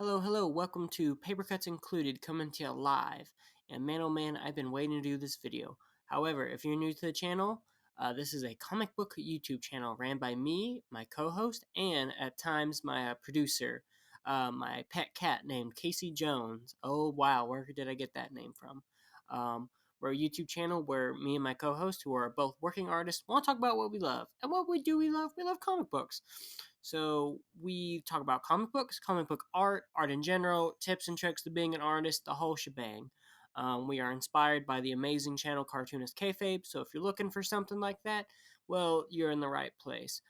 Hello, welcome to Paper Cuts Included coming to you live. And man, oh man, I've been waiting to do this video. However, if you're new to the channel, this is a comic book YouTube channel ran by me, my co-host, and at times my producer, my pet cat named Casey Jones. Oh wow, where did I get that name from? Um, we're a YouTube channel where me and my co-host, who are both working artists, want to talk about what we love. And what we do, we love comic books. So we talk about comic books, comic book art in general, tips and tricks to being an artist, the whole shebang. We are inspired by the amazing channel Cartoonist Kayfabe, so if you're looking for something like that, well, you're in the right place.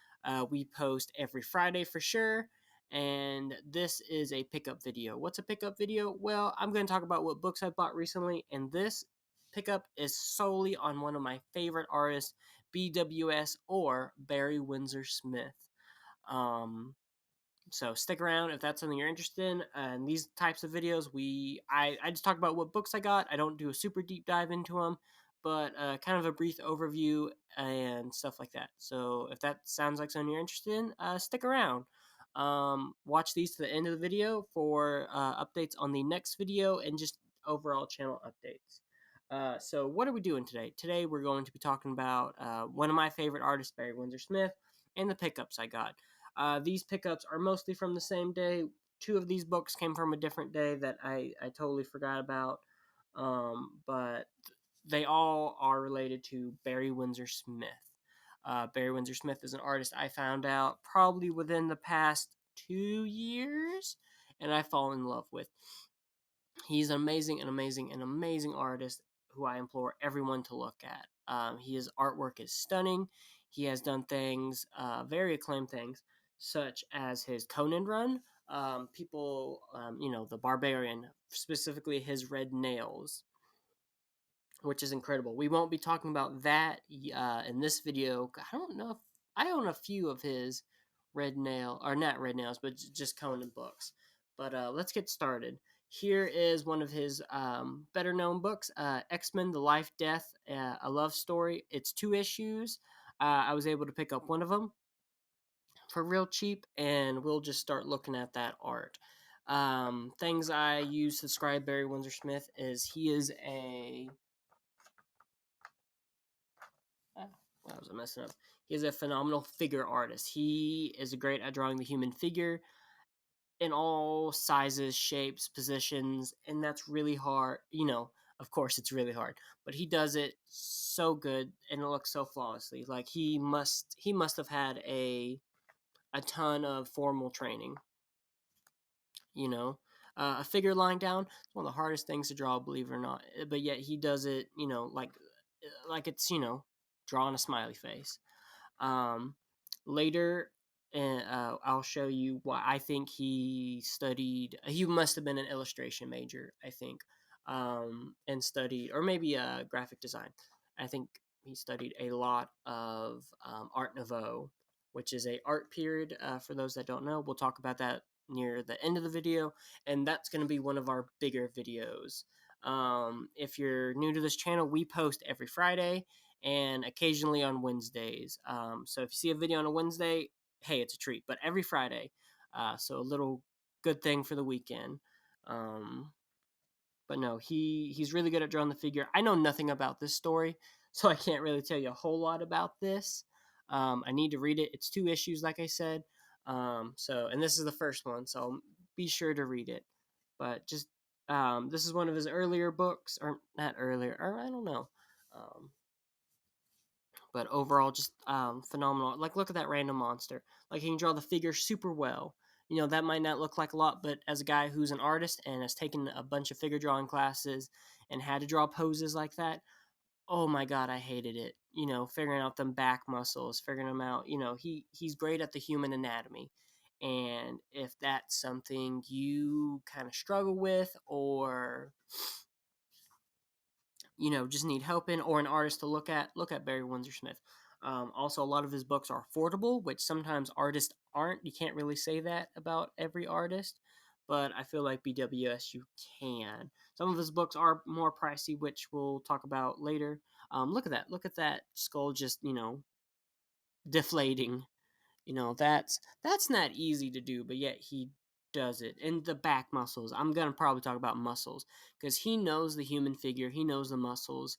We post every Friday for sure, and this is a pickup video. What's a pickup video? Well, I'm going to talk about what books I bought recently, and this pickup is solely on one of my favorite artists, BWS or Barry Windsor Smith. Um, so stick around if that's something you're interested in. And these types of videos, I just talk about what books I got. I don't do a super deep dive into them, but kind of a brief overview and stuff like that. So if that sounds like something you're interested in, stick around. Watch these to the end of the video for updates on the next video and just overall channel updates. So what are we doing today? Today we're going to be talking about one of my favorite artists, Barry Windsor Smith, and the pickups I got. These pickups are mostly from the same day. Two of these books came from a different day that I totally forgot about. But they all are related to Barry Windsor Smith. Barry Windsor Smith is an artist I found out probably within the past 2 years, and I fall in love with. He's an amazing artist who I implore everyone to look at. His artwork is stunning. He has done things, very acclaimed things, such as his Conan run. The Barbarian, specifically his Red Nails, which is incredible. We won't be talking about that in this video. I don't know if I own a few of his Red Nail, or not Red Nails, but just Conan books. But let's get started. Here is one of his better known books, X-Men: The Life, Death, a Love Story. It's 2 issues. I was able to pick up one of them for real cheap, and we'll just start looking at that art. Things I use to describe Barry Windsor Smith is he is a I was messing up. He is a phenomenal figure artist. He is great at drawing the human figure in all sizes, shapes, positions, and that's really hard. Of course, it's really hard, but he does it so good, and it looks so flawlessly. Like he must have had a ton of formal training. You know, a figure lying down, it's one of the hardest things to draw, believe it or not. But yet he does it. Like it's drawing a smiley face. Later, I'll show you why I think he studied. He must have been an illustration major, I think, and studied, or maybe graphic design. I think he studied a lot of Art Nouveau, which is a art period. For those that don't know, we'll talk about that near the end of the video, and that's going to be one of our bigger videos. If you're new to this channel, we post every Friday and occasionally on Wednesdays. So if you see a video on a Wednesday, hey, it's a treat. But every Friday, so a little good thing for the weekend. But no, he's really good at drawing the figure. I know nothing about this story, so I can't really tell you a whole lot about this. I need to read it. It's 2 issues, like I said. And this is the first one, so be sure to read it. But just this is one of his earlier books, or not earlier, or I don't know. But overall, just phenomenal. Like, look at that random monster. Like, he can draw the figure super well. That might not look like a lot, but as a guy who's an artist and has taken a bunch of figure drawing classes and had to draw poses like that, oh my god, I hated it. Figuring out them back muscles, figuring them out. He's great at the human anatomy. And if that's something you kind of struggle with, or just need help in, or an artist to look at Barry Windsor Smith. Also, a lot of his books are affordable, which sometimes artists aren't. You can't really say that about every artist, but I feel like BWS, you can. Some of his books are more pricey, which we'll talk about later. Look at that. Look at that skull just, deflating. That's not easy to do, but yet he does it. And the back muscles. I'm going to probably talk about muscles because he knows the human figure, he knows the muscles,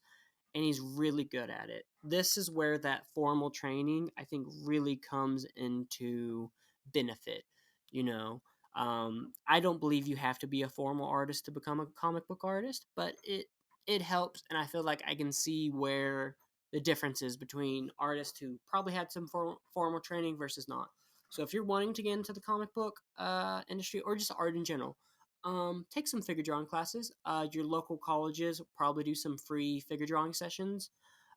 and he's really good at it. This is where that formal training, I think, really comes into benefit. You know, I don't believe you have to be a formal artist to become a comic book artist, but it helps, and I feel like I can see where the differences between artists who probably had some formal training versus not. So if you're wanting to get into the comic book industry or just art in general, take some figure drawing classes. Your local colleges probably do some free figure drawing sessions.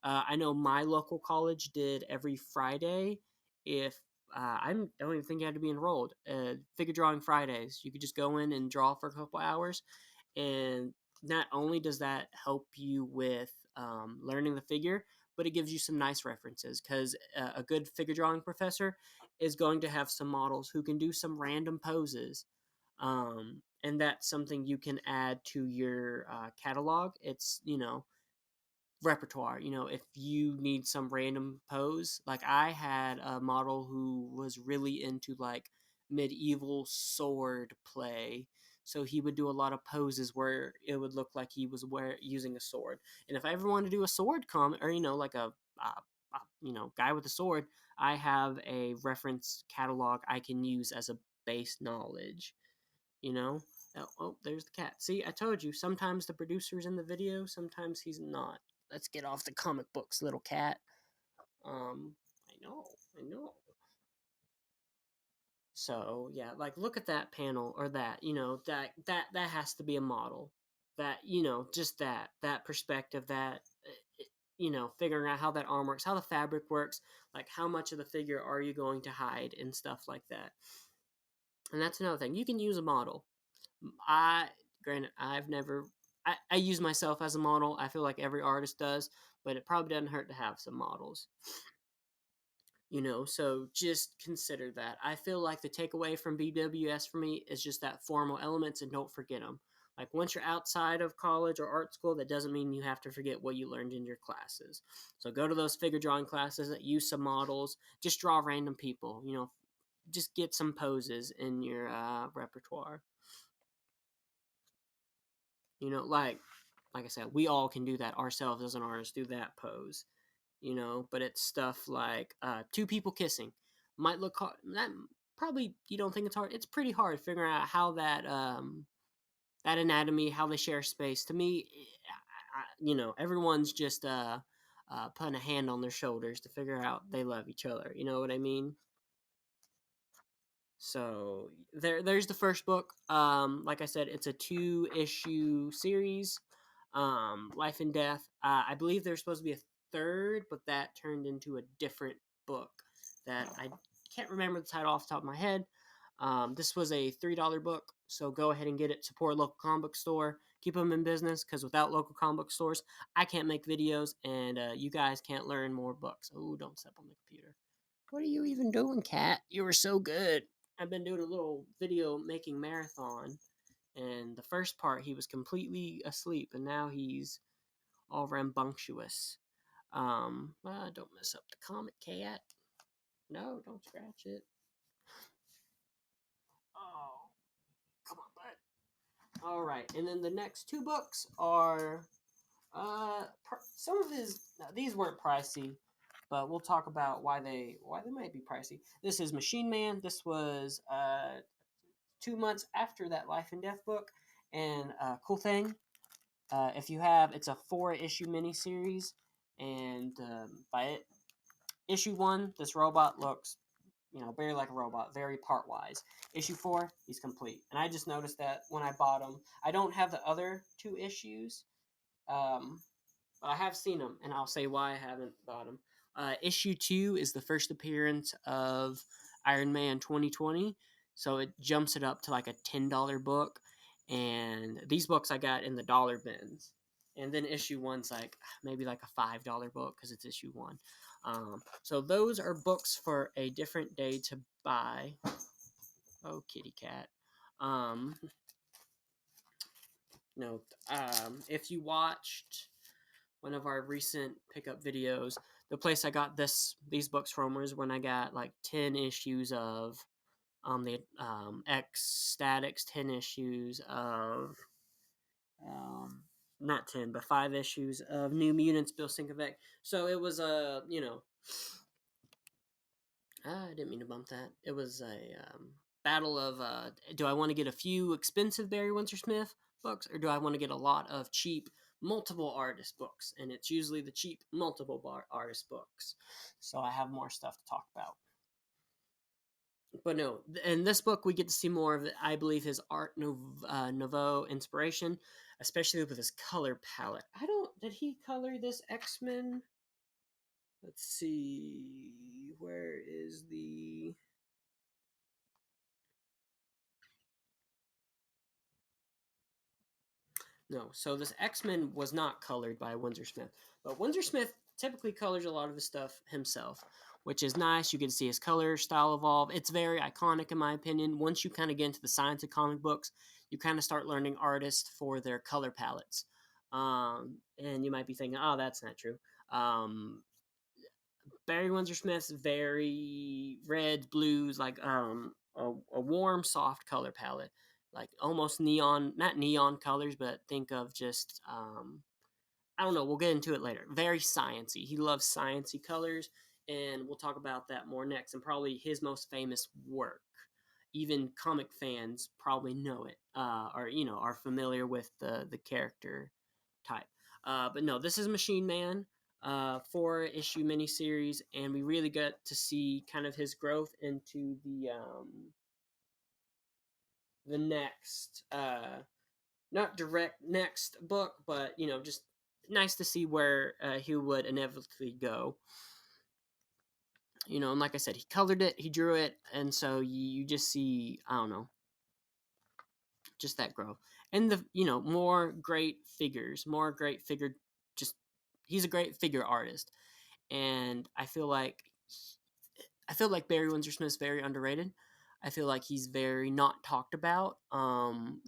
I know my local college did every Friday. If I don't even think you had to be enrolled. Figure drawing Fridays. You could just go in and draw for a couple hours, and not only does that help you with learning the figure, but it gives you some nice references because a good figure drawing professor is going to have some models who can do some random poses, and that's something you can add to your catalog. It's, repertoire. If you need some random pose, like I had a model who was really into like medieval sword play. So he would do a lot of poses where it would look like he was using a sword. And if I ever want to do a sword comment, or like a guy with a sword, I have a reference catalog I can use as a base knowledge. You know, oh, there's the cat. See, I told you, sometimes the producer's in the video, sometimes he's not. Let's get off the comic books, little cat. I know. So yeah, like look at that panel, or that, that has to be a model. That, just that perspective, that figuring out how that arm works, how the fabric works, like how much of the figure are you going to hide and stuff like that. And that's another thing. You can use a model. I Granted, I've never. I use myself as a model. I feel like every artist does, but it probably doesn't hurt to have some models. So just consider that. I feel like the takeaway from BWS for me is just that formal elements, and don't forget them. Like once you're outside of college or art school, that doesn't mean you have to forget what you learned in your classes. So go to those figure drawing classes, that use some models, just draw random people. Just get some poses in your repertoire. Like I said, we all can do that ourselves as an artist, do that pose. But it's stuff like two people kissing. Might look hard. That probably you don't think it's hard. It's pretty hard figuring out how that anatomy, how they share space. To me, everyone's just putting a hand on their shoulders to figure out they love each other. You know what I mean? So there's the first book. Like I said, it's a 2-issue series. Life and Death. I believe there's supposed to be a third, but that turned into a different book that I can't remember the title off the top of my head. This was a $3 book, so go ahead and get it. Support a local comic book store. Keep them in business, because without local comic book stores, I can't make videos, and you guys can't learn more books. Oh, don't step on the computer. What are you even doing, cat? You were so good. I've been doing a little video making marathon, and the first part he was completely asleep, and now he's all rambunctious. Don't mess up the comic, cat. No, don't scratch it. Oh, come on, bud. All right, and then the next 2 books are some of his. These weren't pricey, but we'll talk about why they might be pricey. This is Machine Man. This was 2 months after that Life and Death book, and cool thing. If you have, it's a 4-issue miniseries, and by issue 1, this robot looks, very like a robot, very part wise. Issue 4, he's complete, and I just noticed that when I bought him. I don't have the other 2 issues, um, but I have seen them, and I'll say why I haven't bought them. Issue 2 is the first appearance of Iron Man 2020, so it jumps it up to like a $10 book, and these books I got in the dollar bins. And then issue 1's like maybe like a $5 book because it's issue 1. So those are books for a different day to buy. Oh, kitty cat. Um, no, if you watched one of our recent pickup videos, the place I got these books from was when I got like 10 issues of The X-Statix 10 issues of not 10 but 5 issues of New Mutants Bill Sienkiewicz. So it was a I didn't mean to bump that. It was a battle of do I want to get a few expensive Barry Windsor Smith books, or do I want to get a lot of cheap multiple artist books? And it's usually the cheap multiple artist books. So I have more stuff to talk about. But no, in this book we get to see more of, I believe, his Art Nouveau inspiration, especially with his color palette. I don't. Did he color this X-Men? Let's see. Where is the? No. So this X-Men was not colored by Windsor Smith, but Windsor Smith typically colors a lot of his stuff himself, which is nice. You get to see his color style evolve. It's very iconic in my opinion. Once you kind of get into the science of comic books, you kind of start learning artists for their color palettes. And you might be thinking, oh, that's not true. Barry Windsor Smith's very red, blues, like a warm, soft color palette, like almost neon, not neon colors, but think of just I don't know. We'll get into it later. Very sciencey. He loves sciencey colors, and we'll talk about that more next. And probably his most famous work. Even comic fans probably know it, or are familiar with the character type. But no, this is Machine Man, 4-issue miniseries, and we really get to see kind of his growth into the next, not direct next book, but just nice to see where he would inevitably go. And like I said, he colored it, he drew it, and so you just see, I don't know, just that growth. And the more great figure, just he's a great figure artist. And I feel like Barry Windsor Smith's very underrated. I feel like he's very not talked about.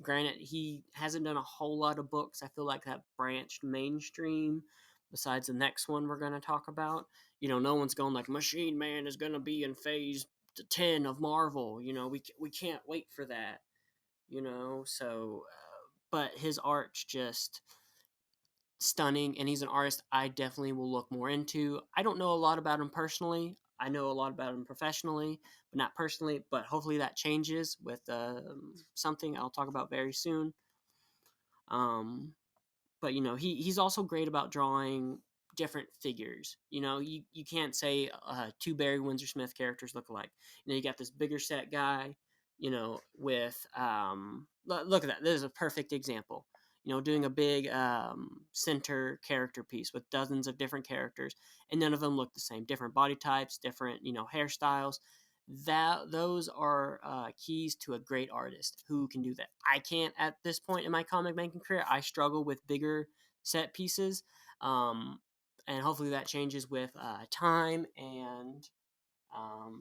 Granted, he hasn't done a whole lot of books. I feel like that branched mainstream. Besides the next one we're going to talk about, no one's going like Machine Man is going to be in Phase 10 of Marvel. We can't wait for that. So, but his art's just stunning, and he's an artist I definitely will look more into. I don't know a lot about him personally. I know a lot about him professionally, but not personally. But hopefully that changes with something I'll talk about very soon. But he's also great about drawing different figures. You can't say two Barry Windsor Smith characters look alike. You got this bigger set guy, with look at that. This is a perfect example. Doing a big center character piece with dozens of different characters, and none of them look the same. Different body types, different hairstyles. Those are keys to a great artist who can do that. I can't at this point in my comic making career. I struggle with bigger set pieces, um, and hopefully that changes with time and I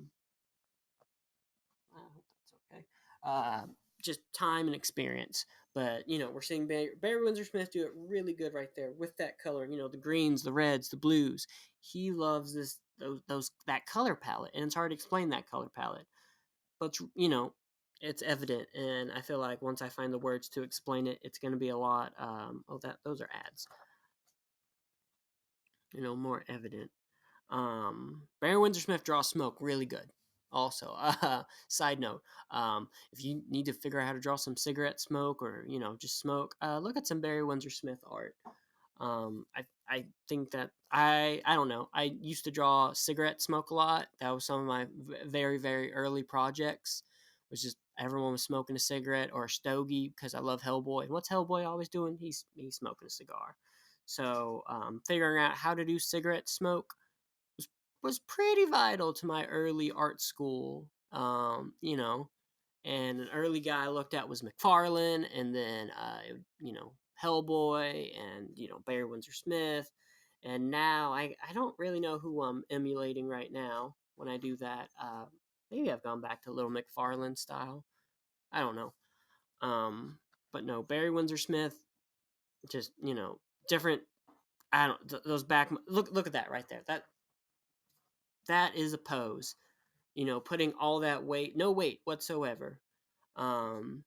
hope that's okay. Just time and experience. But we're seeing Barry Windsor Smith do it really good right there with that color. The greens, the reds, the blues. He loves those that color palette, and it's hard to explain that color palette. But it's evident, and I feel like once I find the words to explain it, it's going to be a lot. Those are ads. More evident. Barry Windsor Smith draws smoke really good. Also, side note, if you need to figure out how to draw some cigarette smoke or just smoke, look at some Barry Windsor Smith art. I think that I don't know. I used to draw cigarette smoke a lot. That was some of my very very early projects. Was just everyone was smoking a cigarette or a stogie because I love Hellboy. What's Hellboy always doing? He's smoking a cigar. So figuring out how to do cigarette smoke was pretty vital to my early art school. And an early guy I looked at was McFarlane, and then Hellboy, and Barry Windsor Smith, and now I don't really know who I'm emulating right now when I do that. Maybe I've gone back to a little McFarlane style. I don't know. But no, Barry Windsor Smith, just different. I don't those back. Look at that right there. That is a pose. putting all that weight, no weight whatsoever. Um,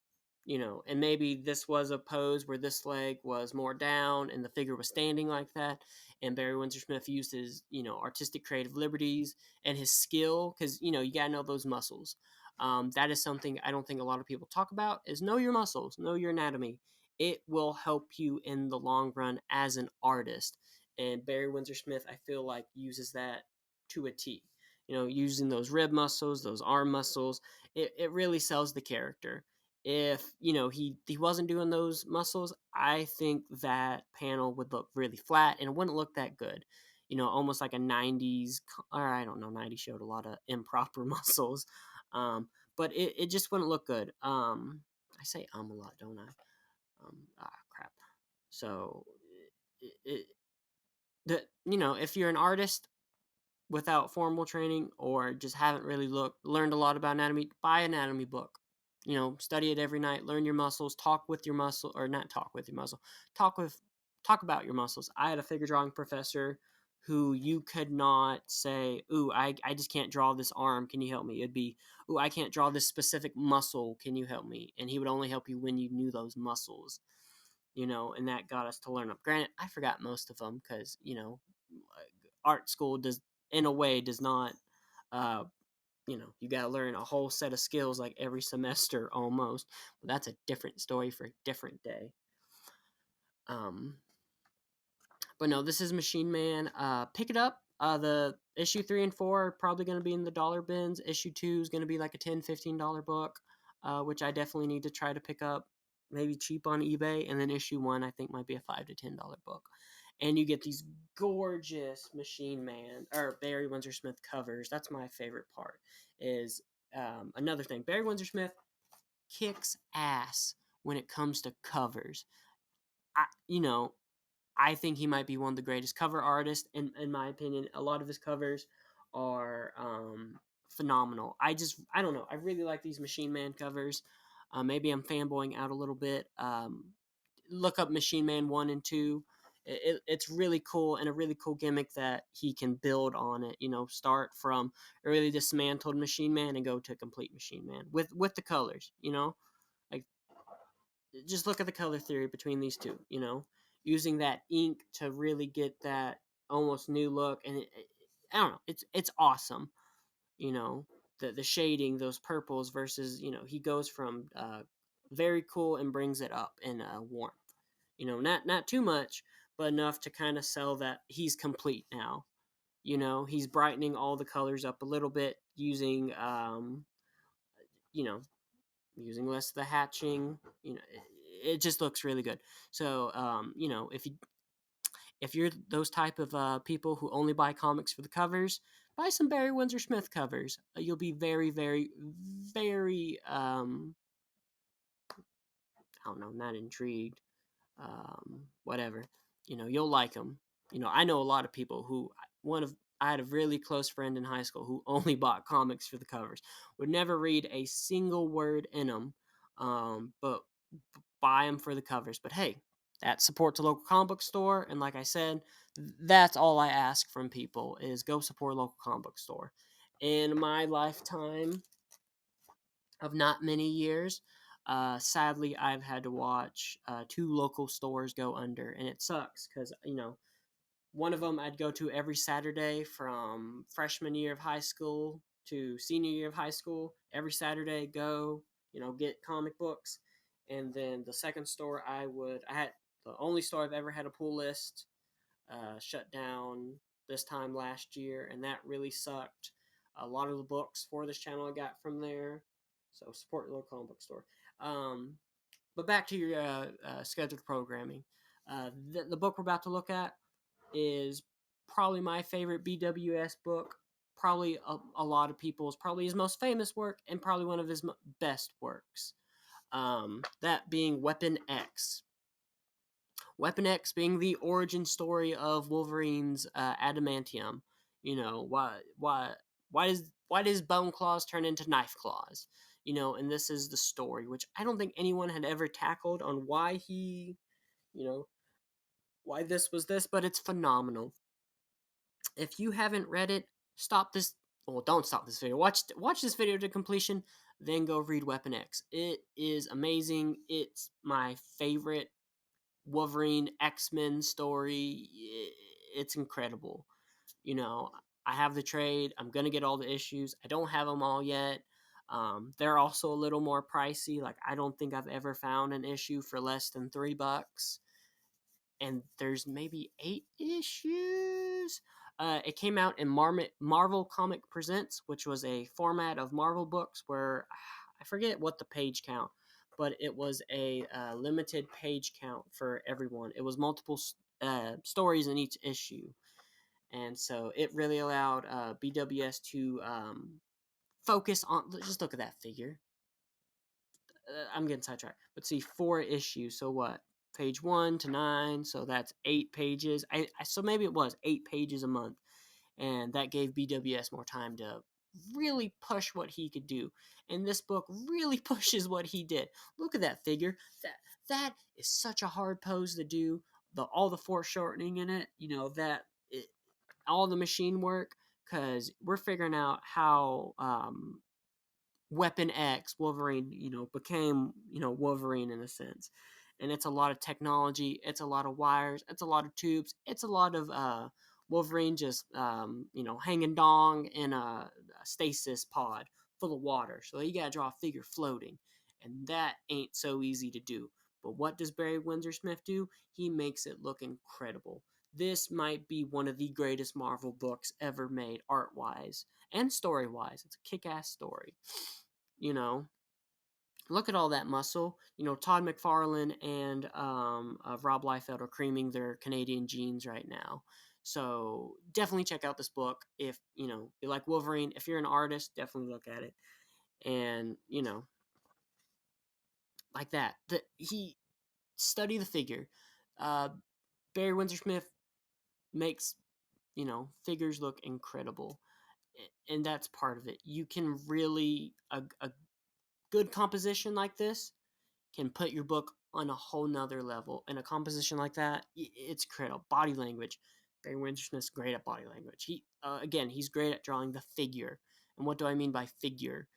and maybe this was a pose where this leg was more down and the figure was standing like that. And Barry Windsor Smith used his, artistic creative liberties and his skill, because, you got to know those muscles. That is something I don't think a lot of people talk about, is know your muscles, know your anatomy. It will help you in the long run as an artist. And Barry Windsor Smith, I feel like, uses that to a T. Using those rib muscles, those arm muscles, it really sells the character. If he wasn't doing those muscles, I think that panel would look really flat and it wouldn't look that good. Almost like a 90s, or I don't know, 90s showed a lot of improper muscles. But it just wouldn't look good. I say a lot, don't I? Crap. So if you're an artist without formal training, or just haven't really learned a lot about anatomy, buy an anatomy book. Study it every night, learn your muscles, talk with your muscle, or not talk with your muscle, talk about your muscles. I had a figure drawing professor who you could not say, ooh, I just can't draw this arm, can you help me? It'd be, ooh, I can't draw this specific muscle, can you help me? And he would only help you when you knew those muscles. And that got us to learn them. Granted, I forgot most of them because, art school does, in a way, does not, uh, you got to learn a whole set of skills like every semester almost. But that's a different story for a different day. Um, but no, this is Machine Man. Pick it up. The issue 3 and 4 are probably going to be in the dollar bins. Issue 2 is going to be like a $10-15 book, which I definitely need to try to pick up, maybe cheap on eBay. And then issue 1, I think, might be a $5 to $10 book. And you get these gorgeous Machine Man or Barry Windsor Smith covers. That's my favorite part. Is another thing. Barry Windsor Smith kicks ass when it comes to covers. I, you know, I think he might be one of the greatest cover artists. In my opinion, a lot of his covers are phenomenal. I don't know. I really like these Machine Man covers. Maybe I'm fanboying out a little bit. Look up Machine Man 1 and 2. It's really cool, and a really cool gimmick that he can build on it. Start from a really dismantled Machine Man and go to complete Machine Man with the colors. Like, just look at the color theory between these two. Using that ink to really get that almost new look, and I don't know, it's awesome. You know, the shading, those purples versus, he goes from very cool and brings it up in warmth. Not too much, but enough to kind of sell that he's complete now. He's brightening all the colors up a little bit using you know using less of the hatching. It just looks really good. So if you're those type of people who only buy comics for the covers, buy some Barry Windsor Smith covers. You'll be very, very, very I don't know, not intrigued, whatever. You'll like them. I know a lot of people who I had a really close friend in high school who only bought comics for the covers, would never read a single word in them, but buy them for the covers. But hey, that supports a local comic book store, and like I said, that's all I ask from people is go support a local comic book store. In my lifetime of not many years, sadly, I've had to watch 2 local stores go under, and it sucks because one of them I'd go to every Saturday from freshman year of high school to senior year of high school. Every Saturday, go, get comic books. And then the second store I had the only store I've ever had a pull list shut down this time last year, and that really sucked. A lot of the books for this channel I got from there. So support your local comic book store. But back to your scheduled programming. The book we're about to look at is probably my favorite BWS book. Probably a lot of people's, probably his most famous work, and probably one of his best works. That being Weapon X. Weapon X being the origin story of Wolverine's adamantium. Why does Bone Claws turn into Knife Claws? And this is the story, which I don't think anyone had ever tackled on why he, you know, why this was this, but it's phenomenal. If you haven't read it, stop this well, don't stop this video. Watch this video to completion, then go read Weapon X. It is amazing. It's my favorite Wolverine X-Men story. It's incredible. You know, I have the trade. I'm gonna get all the issues. I don't have them all yet. They're also a little more pricey. Like, I don't think I've ever found an issue for less than $3, and there's maybe 8 issues. It came out in Marvel Comic Presents, which was a format of Marvel books where I forget what the page count, but it was a limited page count for everyone. It was multiple stories in each issue, and so it really allowed BWS to focus on. Just look at that figure. I'm getting sidetracked. But see, 4 issues. So what? Page 1 to 9. So that's 8 pages. So maybe it was 8 pages a month, and that gave BWS more time to really push what he could do. And this book really pushes what he did. Look at that figure. That is such a hard pose to do. All the foreshortening in it. All the machine work, because we're figuring out how Weapon X, Wolverine, became, Wolverine in a sense. And it's a lot of technology, it's a lot of wires, it's a lot of tubes, it's a lot of Wolverine just, hanging dong in a stasis pod full of water. So you gotta draw a figure floating. And that ain't so easy to do. But what does Barry Windsor Smith do? He makes it look incredible. This might be one of the greatest Marvel books ever made, art wise and story wise. It's a kick ass story. You know, look at all that muscle. Todd McFarlane and Rob Liefeld are creaming their Canadian genes right now. So definitely check out this book if you like Wolverine. If you're an artist, definitely look at it. And like that. He study the figure. Uh, Barry Windsor Smith makes figures look incredible, and that's part of it. You can really a good composition like this can put your book on a whole nother level. And a composition like that, it's critical. Body language. Barry Windsor Smith's great at body language. He's great at drawing the figure. And what do I mean by figure?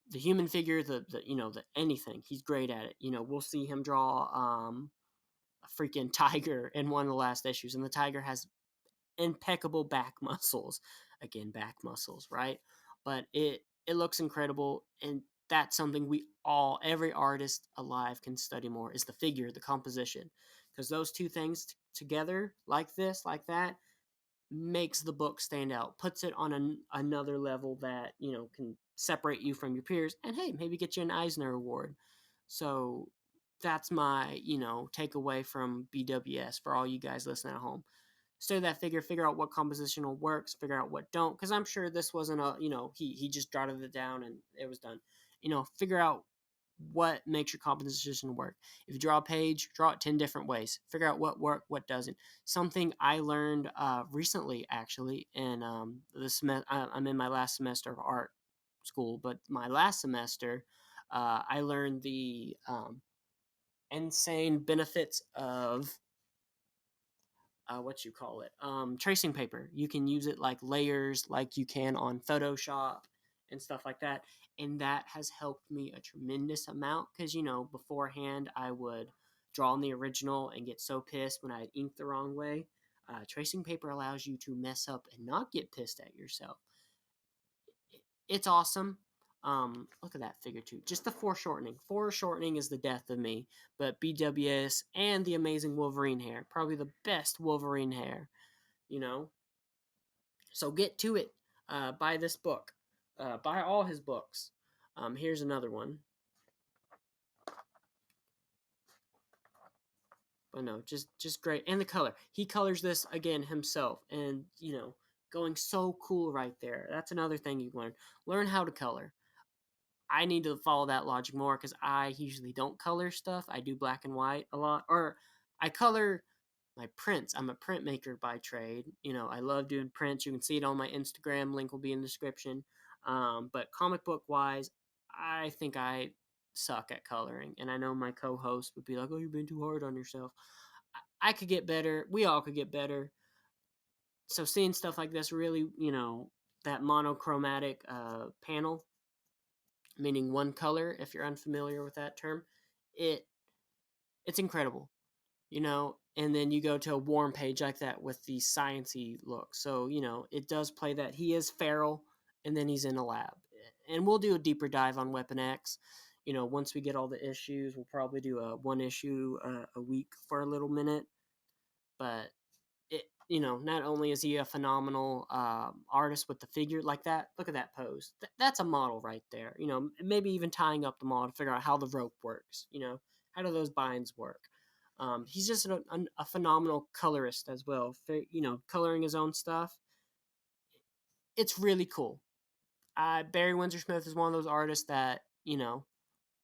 The human figure, the anything. He's great at it. We'll see him draw a freaking tiger in one of the last issues, and the tiger has impeccable back muscles. Again, back muscles, right? But it looks incredible, and that's something every artist alive can study more, is the figure, the composition, because those two things together, like this, like that, makes the book stand out, puts it on another level that can separate you from your peers, and hey, maybe get you an Eisner Award. So that's my takeaway from BWS for all you guys listening at home. Study that figure, figure out what compositional works, figure out what don't, because I'm sure this wasn't he just jotted it down and it was done. Figure out what makes your composition work. If you draw a page, draw it 10 different ways. Figure out what work, what doesn't. Something I learned recently, actually, in I'm in my last semester of art school, but my last semester, I learned the insane benefits of what you call it, tracing paper. You can use it like layers, like you can on Photoshop and stuff like that. And that has helped me a tremendous amount, because beforehand I would draw on the original and get so pissed when I inked the wrong way. Tracing paper allows you to mess up and not get pissed at yourself. It's awesome. Look at that figure too. Just the foreshortening. Foreshortening is the death of me. But BWS and the amazing Wolverine hair, probably the best Wolverine hair. You know. So get to it. Buy this book. Buy all his books. Here's another one. But no, just great. And the color. He colors this again himself, and going so cool right there. That's another thing you learn. Learn how to color. I need to follow that logic more, because I usually don't color stuff. I do black and white a lot, or I color my prints. I'm a printmaker by trade. I love doing prints. You can see it on my Instagram. Link will be in the description. But comic book wise, I think I suck at coloring, and I know my co-host would be like, "Oh, you've been too hard on yourself." I could get better. We all could get better. So seeing stuff like this really, that monochromatic panel, meaning one color. If you're unfamiliar with that term, it it's incredible, you know. And then you go to a warm page like that with the sciencey look. So you know it does play that he is feral, and then he's in a lab. And we'll do a deeper dive on Weapon X. You know, once we get all the issues, we'll probably do a one issue a week for a little minute. But it, you know, not only is he a phenomenal artist with the figure like that, look at that pose. That's a model right there. You know, maybe even tying up the model to figure out how the rope works. You know, how do those binds work? He's just a phenomenal colorist as well. You know, coloring his own stuff. It's really cool. Barry Windsor Smith is one of those artists that, you know,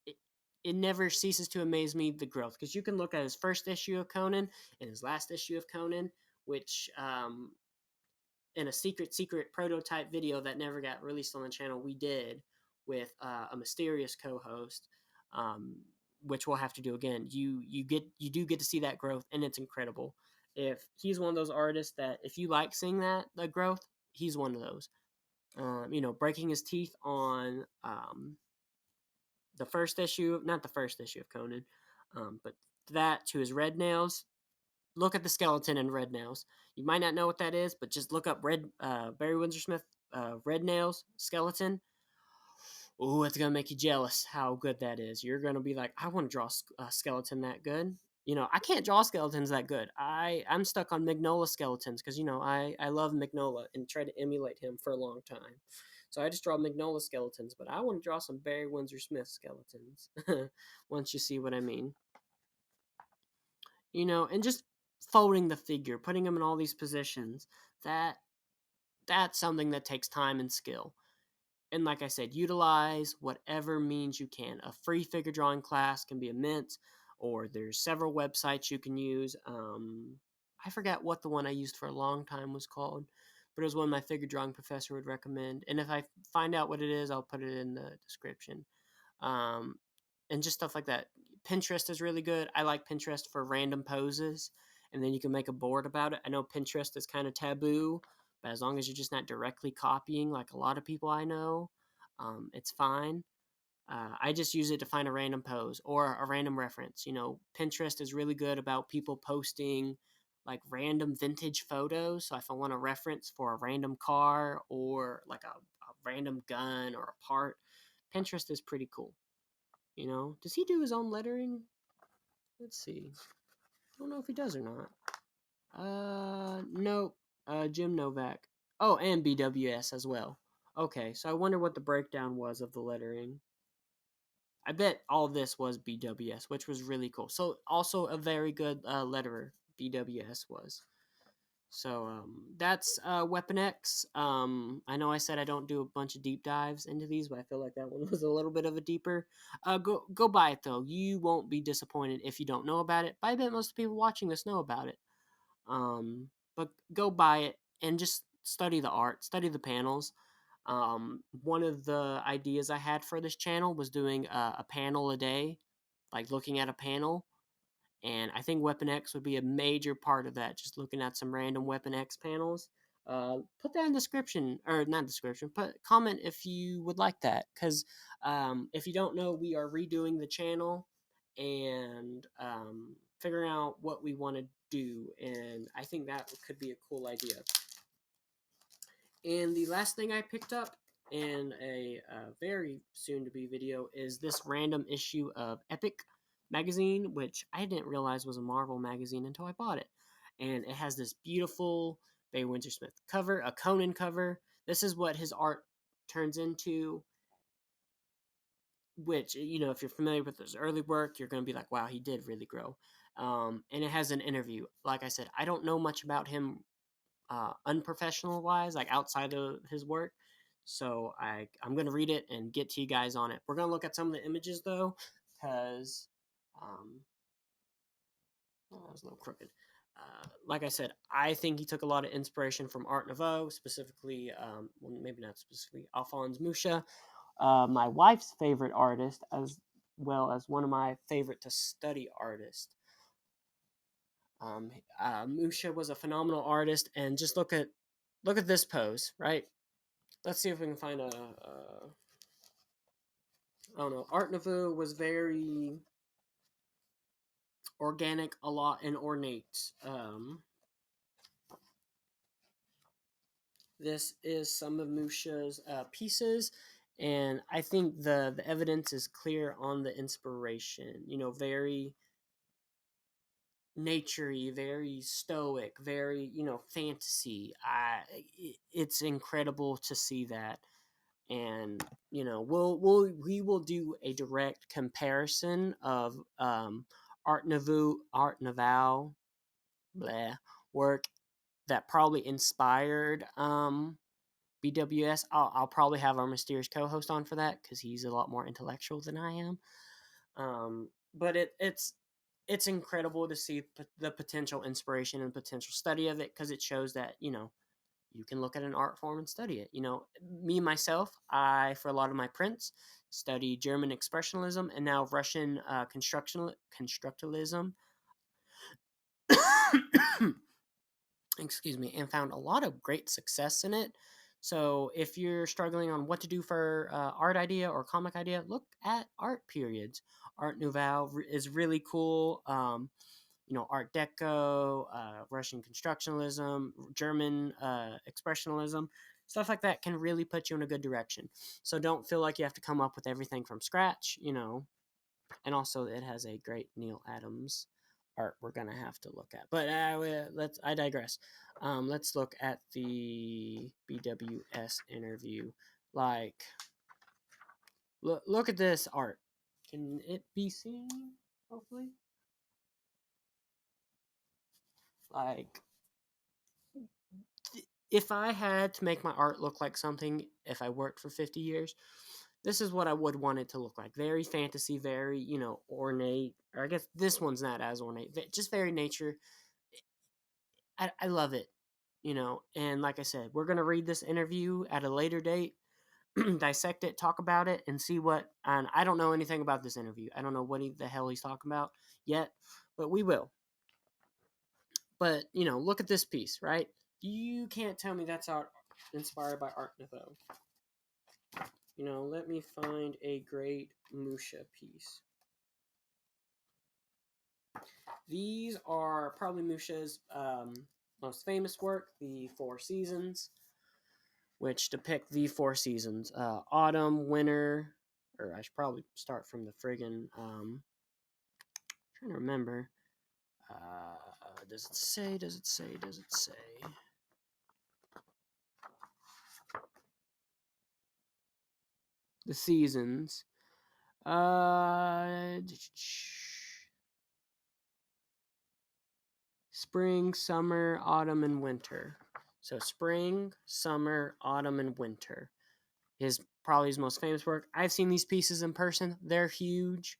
it, it never ceases to amaze me the growth, because you can look at his first issue of Conan and his last issue of Conan, which in a secret prototype video that never got released on the channel we did with a mysterious co-host, um, which we'll have to do again. You do get to see that growth, and it's incredible. If he's one of those artists that if you like seeing that the growth, he's one of those. You know, breaking his teeth on the first issue, not the first issue of Conan, but that to his red nails. Look at the skeleton in red nails. You might not know what that is, but just look up red Barry Windsor Smith red nails skeleton. Oh, it's gonna make you jealous how good that is. You're gonna be like, I want to draw a skeleton that good. You know, I can't draw skeletons that good. I'm stuck on Mignola skeletons because you know I love Mignola and try to emulate him for a long time. So I just draw Mignola skeletons, but I want to draw some Barry Windsor Smith skeletons. Once you see what I mean, you know, and just folding the figure, putting him in all these positions. That that's something that takes time and skill. And like I said, utilize whatever means you can. A free figure drawing class can be immense, or there's several websites you can use. I forgot what the one I used for a long time was called, but it was one my figure drawing professor would recommend. And if I find out what it is, I'll put it in the description. Um, and just stuff like that. Pinterest is really good. I like Pinterest for random poses, and then you can make a board about it. I know Pinterest is kind of taboo, but as long as you're just not directly copying like a lot of people I know, it's fine. I just use it to find a random pose or a random reference. You know, Pinterest is really good about people posting like random vintage photos. So if I want a reference for a random car or like a random gun or a part, Pinterest is pretty cool. You know, does he do his own lettering? Let's see. I don't know if he does or not. Nope. Jim Novak. Oh, and BWS as well. Okay, so I wonder what the breakdown was of the lettering. I bet all of this was BWS, which was really cool. So also a very good letterer. BWS was. So that's Weapon X. I know I said I don't do a bunch of deep dives into these, but I feel like that one was a little bit of a deeper. Go buy it though. You won't be disappointed if you don't know about it. But I bet most of the people watching this know about it. But go buy it and just study the art, study the panels. One of the ideas I had for this channel was doing a panel a day, like looking at a panel, and I think Weapon X would be a major part of that. Just looking at some random Weapon X panels. Put that in description, or not description, but comment if you would like that. Because if you don't know, we are redoing the channel and figuring out what we want to do. And I think that could be a cool idea. And the last thing I picked up in a very soon to be video is this random issue of Epic magazine, which I didn't realize was a Marvel magazine until I bought it. And it has this beautiful Barry Windsor Smith cover, a Conan cover. This is what his art turns into, which, you know, if you're familiar with his early work, you're going to be like, wow, he did really grow. And it has an interview. Like I said, I don't know much about him unprofessional wise, like outside of his work. So I'm gonna read it and get to you guys on it. We're gonna look at some of the images though, because that was a little crooked. Like I said, I think he took a lot of inspiration from Art Nouveau, specifically, well, maybe not specifically, Alphonse Mucha, my wife's favorite artist, as well as one of my favorite to study artists. Musha was a phenomenal artist, and just look at this pose, right? let's see if we can find I don't know. Art Nouveau was very organic, a lot, and ornate. This is some of Musha's pieces, and I think the evidence is clear on the inspiration. You know, very naturey, very stoic, very fantasy. It's incredible to see that, and we will do a direct comparison of Art Nouveau, blah, work that probably inspired BWS. I'll probably have our mysterious co-host on for that because he's a lot more intellectual than I am. But it's incredible to see the potential inspiration and potential study of it because it shows that you can look at an art form and study it. Me myself, I for a lot of my prints study German expressionism and now Russian constructivism. Excuse me, and found a lot of great success in it. So if you're struggling on what to do for art idea or comic idea, look at art periods. Art Nouveau is really cool. Art Deco, Russian constructionism, German expressionism, stuff like that can really put you in a good direction. So don't feel like you have to come up with everything from scratch, And also, it has a great Neil Adams art we're gonna have to look at. But I digress. Let's look at the BWS interview. Like, look at this art. Can it be seen? Hopefully. Like, if I had to make my art look like something, if I worked for 50 years, this is what I would want it to look like. Very fantasy, very, ornate. Or I guess this one's not as ornate. Just very nature. I love it, And like I said, we're going to read this interview at a later date, dissect it, talk about it, and see what. And I don't know anything about this interview. I don't know what the hell he's talking about yet, but we will. But, look at this piece, right? You can't tell me that's inspired by Art Nouveau. Let me find a great Musha piece. These are probably Musha's most famous work, the Four Seasons, which depict the four seasons: autumn, winter, or I should probably start from the friggin'. Trying to remember. Does it say? Does it say? Does it say? The seasons. Spring, summer, autumn, and winter. So spring, summer, autumn, and winter. Probably his most famous work. I've seen these pieces in person. They're huge,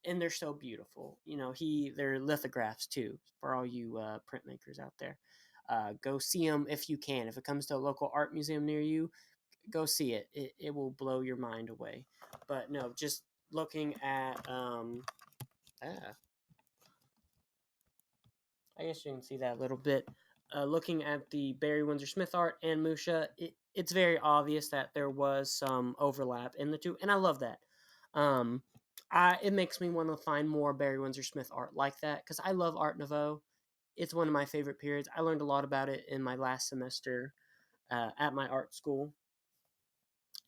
and they're so beautiful. They're lithographs too for all you printmakers out there. Go see them if you can. If it comes to a local art museum near you, go see it. It will blow your mind away. But no, just looking at I guess you can see that a little bit. Looking at the Barry Windsor Smith art and Musha, it's very obvious that there was some overlap in the two, and I love that. Um, it makes me want to find more Barry Windsor Smith art like that because I love Art Nouveau. It's one of my favorite periods. I learned a lot about it in my last semester at my art school,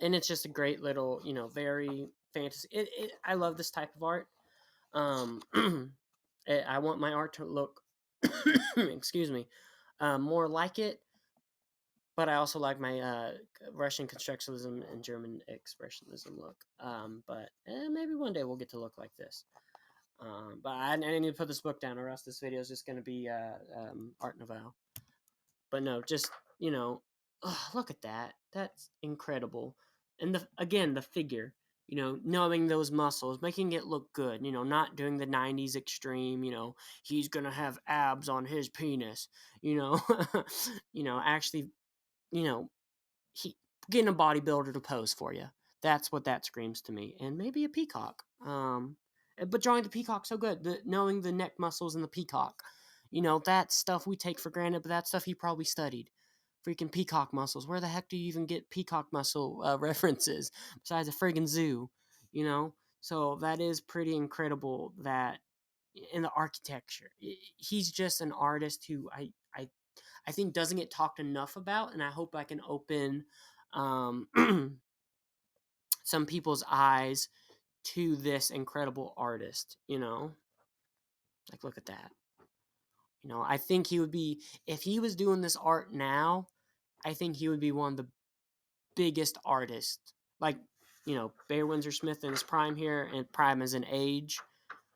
and it's just a great little, very fantasy. I love this type of art. Um, I want my art to look, excuse me, more like it. But I also like my Russian constructionism and German expressionism look. But maybe one day we'll get to look like this. But I need to put this book down, or else this video is just going to be Art Nouveau. But no, just look at that. That's incredible. And again, the figure. Knowing those muscles, making it look good. Not doing the '90s extreme. He's gonna have abs on his penis. Actually, you know, he getting a bodybuilder to pose for you. That's what that screams to me, and maybe a peacock. But drawing the peacock so good, knowing the neck muscles in the peacock, that stuff we take for granted, but that stuff he probably studied. freaking peacock muscles. Where the heck do you even get peacock muscle references besides a friggin' zoo? You know, so that is pretty incredible. That in the architecture, he's just an artist who I think doesn't get talked enough about, and I hope I can open um, some people's eyes to this incredible artist. You know, like look at that. You know, I think he would be, if he was doing this art now, I think he would be one of the biggest artists. Like, you know, Bear Windsor Smith in his prime here, and prime as an age,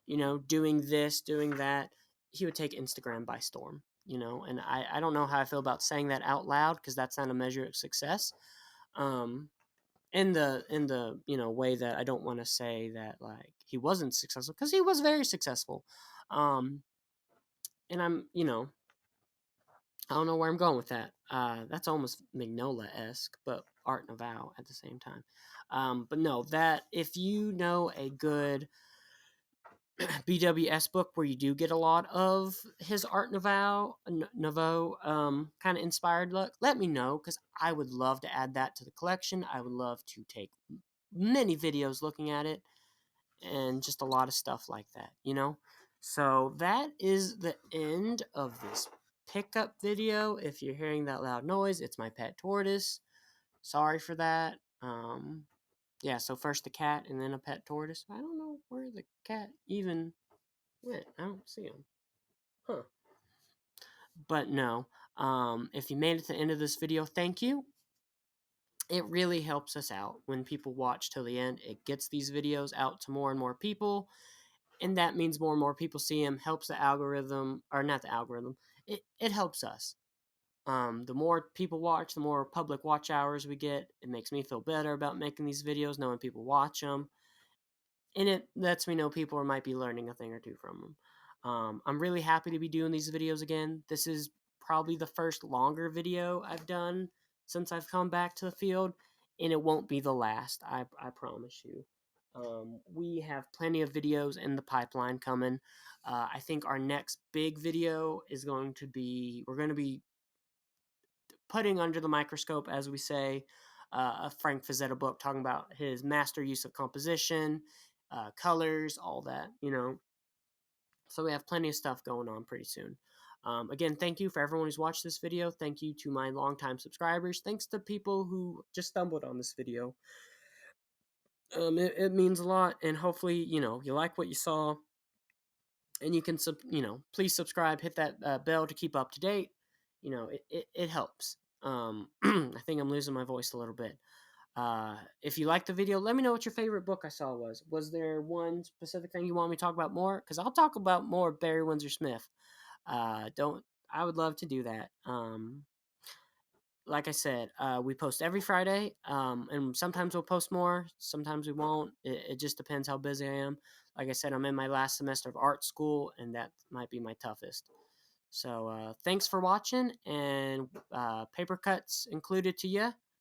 you know, doing this, doing that. He would take Instagram by storm, you know, and I don't know how I feel about saying that out loud because that's not a measure of success. Um, in the you know way that I don't want to say that like he wasn't successful because he was very successful. Um, and I'm, you know, I don't know where I'm going with that. That's almost Mignola esque, but Art Nouveau at the same time. But no, that if you know a good BWS book where you do get a lot of his Art Nouveau kind of inspired look, let me know because I would love to add that to the collection. I would love to take many videos looking at it and just a lot of stuff like that, you know? So that is the end of this pickup video. If you're hearing that loud noise, it's my pet tortoise. Sorry for that. Yeah, so first the cat and then a pet tortoise. I don't know where the cat even went. I don't see him. Huh. But no, if you made it to the end of this video, thank you. It really helps us out when people watch till the end. It gets these videos out to more and more people, and that means more and more people see them, helps the algorithm, or not the algorithm, it helps us. The more people watch, the more public watch hours we get. It makes me feel better about making these videos, knowing people watch them, and it lets me know people might be learning a thing or two from them. I'm really happy to be doing these videos again. This is probably the first longer video I've done since I've come back to the field, and it won't be the last. I promise you. We have plenty of videos in the pipeline coming. I think our next big video is going to be, we're going to be putting under the microscope, as we say, a Frank Frazetta book talking about his master use of composition, colors, all that, you know. So we have plenty of stuff going on pretty soon. Again, thank you for everyone who's watched this video. Thank you to my longtime subscribers. Thanks to people who just stumbled on this video. It means a lot, and hopefully, you know, you like what you saw, and you can, you know, please subscribe, hit that bell to keep up to date. You know, it helps. I think I'm losing my voice a little bit. If you liked the video, let me know what your favorite book I saw was. Was there one specific thing you want me to talk about more? Because I'll talk about more Barry Windsor Smith. Don't I would love to do that. Like I said, we post every Friday, and sometimes we'll post more, sometimes we won't. It just depends how busy I am. Like I said, I'm in my last semester of art school, and that might be my toughest. So thanks for watching, and paper cuts included to you.